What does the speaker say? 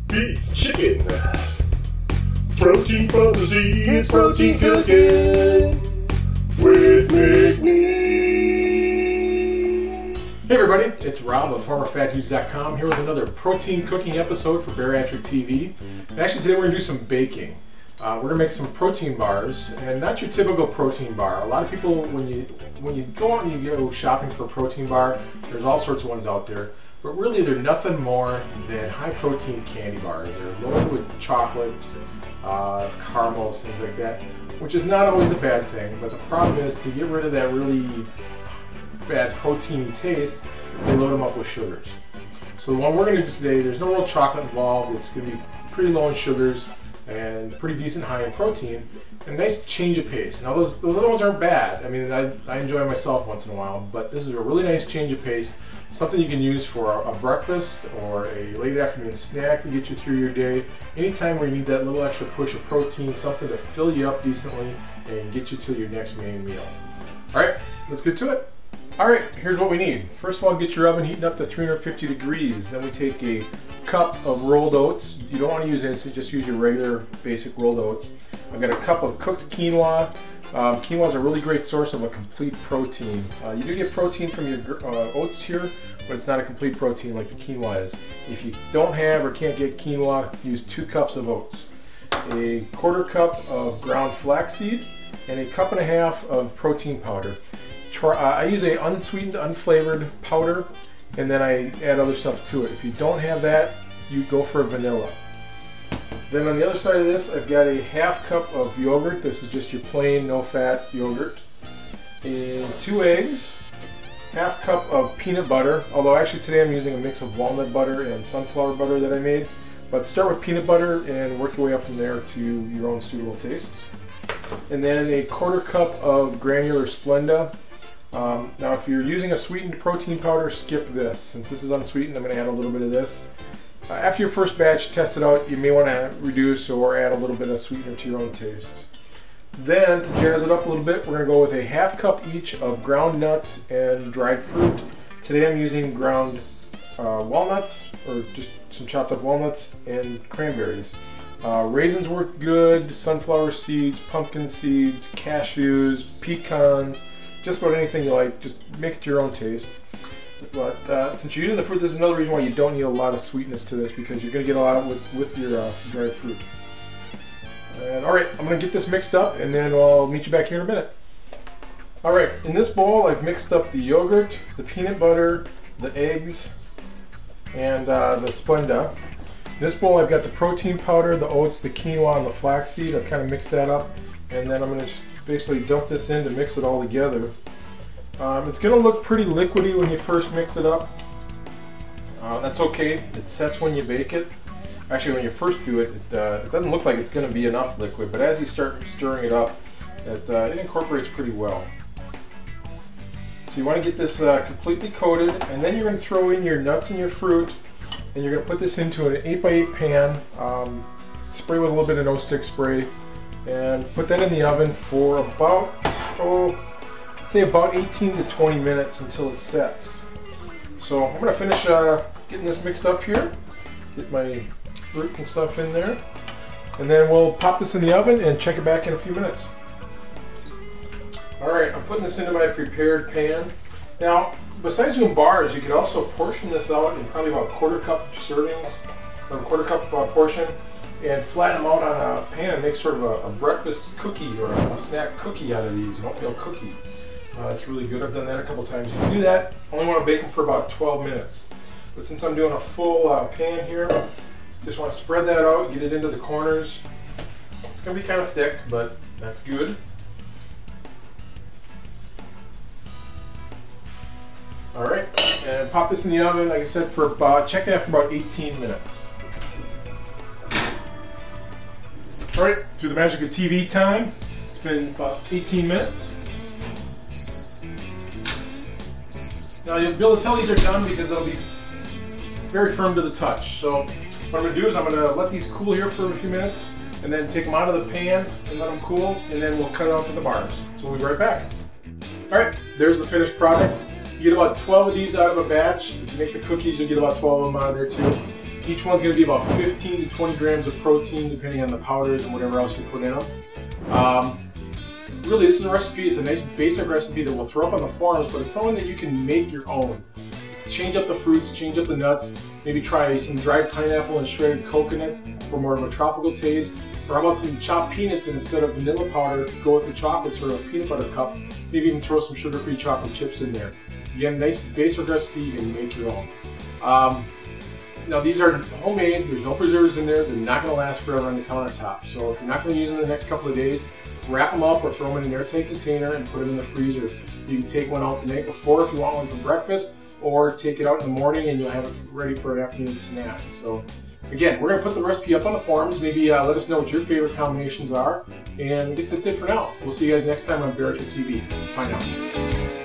beef, chicken, protein from the sea, it's protein cooking with McNeil. Hey everybody, it's Rob of FarmerFatDudes.com here with another protein cooking episode for Bariatric TV. And actually today we're going to do some baking. We're going to make some protein bars, and not your typical protein bar. A lot of people, when you go out and you go shopping for a protein bar, there's all sorts of ones out there. But really, they're nothing more than high-protein candy bars. They're loaded with chocolates, caramels, things like that, which is not always a bad thing. But the problem is, to get rid of that really bad proteiny taste, they load them up with sugars. So the one we're going to do today, there's no real chocolate involved. It's going to be pretty low in sugars and pretty decent high in protein, and a nice change of pace. Now those other ones aren't bad. I mean, I enjoy myself once in a while, but this is a really nice change of pace. Something you can use for a breakfast or a late afternoon snack to get you through your day. Anytime where you need that little extra push of protein, something to fill you up decently and get you to your next main meal. All right, let's get to it. All right, here's what we need. First of all, get your oven heating up to 350 degrees. Then we take a cup of rolled oats. You don't want to use instant, just use your regular basic rolled oats. I've got a cup of cooked quinoa. Quinoa is a really great source of a complete protein. You do get protein from your oats here, but it's not a complete protein like the quinoa is. If you don't have or can't get quinoa, use 2 cups of oats, a quarter cup of ground flaxseed, and a cup and a half of protein powder. I use a unsweetened, unflavored powder, and then I add other stuff to it. If you don't have that, you go for vanilla. Then on the other side of this, I've got a half cup of yogurt. This is just your plain, no-fat yogurt. And 2 eggs, half cup of peanut butter, although actually today I'm using a mix of walnut butter and sunflower butter that I made. But start with peanut butter and work your way up from there to your own suitable tastes. And then a quarter cup of granular Splenda. Now if you're using a sweetened protein powder, skip this. Since this is unsweetened, I'm going to add a little bit of this. After your first batch, test it out. You may want to reduce or add a little bit of sweetener to your own tastes. Then, to jazz it up a little bit, we're going to go with a half cup each of ground nuts and dried fruit. Today I'm using ground walnuts, or just some chopped up walnuts, and cranberries. Raisins work good, sunflower seeds, pumpkin seeds, cashews, pecans, just about anything you like. Just make it to your own taste. But since you're using the fruit, this is another reason why you don't need a lot of sweetness to this, because you're going to get a lot with your dried fruit. And alright, I'm going to get this mixed up, and then I'll meet you back here in a minute. Alright, in this bowl I've mixed up the yogurt, the peanut butter, the eggs, and the Splenda. In this bowl I've got the protein powder, the oats, the quinoa, and the flaxseed. I've kind of mixed that up, and then I'm going to basically dump this in to mix it all together. It's going to look pretty liquidy when you first mix it up. That's okay. It sets when you bake it. Actually, when you first do it, it doesn't look like it's going to be enough liquid, but as you start stirring it up, it incorporates pretty well. So you want to get this completely coated, and then you're going to throw in your nuts and your fruit, and you're going to put this into an 8x8 pan, spray with a little bit of no-stick spray, and put that in the oven for about, say about 18 to 20 minutes until it sets. So I'm going to finish getting this mixed up here, get my fruit and stuff in there, and then we'll pop this in the oven and check it back in a few minutes. Alright, I'm putting this into my prepared pan. Now, besides doing bars, you could also portion this out in probably about quarter cup servings, or a quarter cup portion, and flatten them out on a pan and make sort of a breakfast cookie or a snack cookie out of these, an oatmeal cookie. It's really good. I've done that a couple times. You can do that. Only want to bake them for about 12 minutes. But since I'm doing a full pan here, just want to spread that out, get it into the corners. It's going to be kind of thick, but that's good. Alright, and pop this in the oven, like I said, for about, check it out for about 18 minutes. Alright, through the magic of TV time, it's been about 18 minutes. Now you'll be able to tell these are done because they'll be very firm to the touch. So what I'm going to do is I'm going to let these cool here for a few minutes, and then take them out of the pan and let them cool, and then we'll cut it out for the bars. So we'll be right back. Alright, there's the finished product. You get about 12 of these out of a batch. If you make the cookies, you'll get about 12 of them out of there too. Each one's going to be about 15 to 20 grams of protein, depending on the powders and whatever else you put in them. Really, this is a recipe. It's a nice basic recipe that we'll throw up on the forums, but it's something that you can make your own. Change up the fruits, change up the nuts, maybe try some dried pineapple and shredded coconut for more of a tropical taste. Or how about some chopped peanuts, and instead of vanilla powder, go with the chocolate, sort of a peanut butter cup. Maybe even throw some sugar-free chocolate chips in there. Again, nice basic recipe, you can make your own. Now these are homemade, there's no preservatives in there, they're not going to last forever on the countertop. So if you're not going to use them in the next couple of days, wrap them up or throw them in an airtight container and put them in the freezer. You can take one out the night before if you want one for breakfast, or take it out in the morning and you'll have it ready for an afternoon snack. So again, we're going to put the recipe up on the forums. Maybe let us know what your favorite combinations are. And I guess that's it for now. We'll see you guys next time on Bariatric TV. Bye now.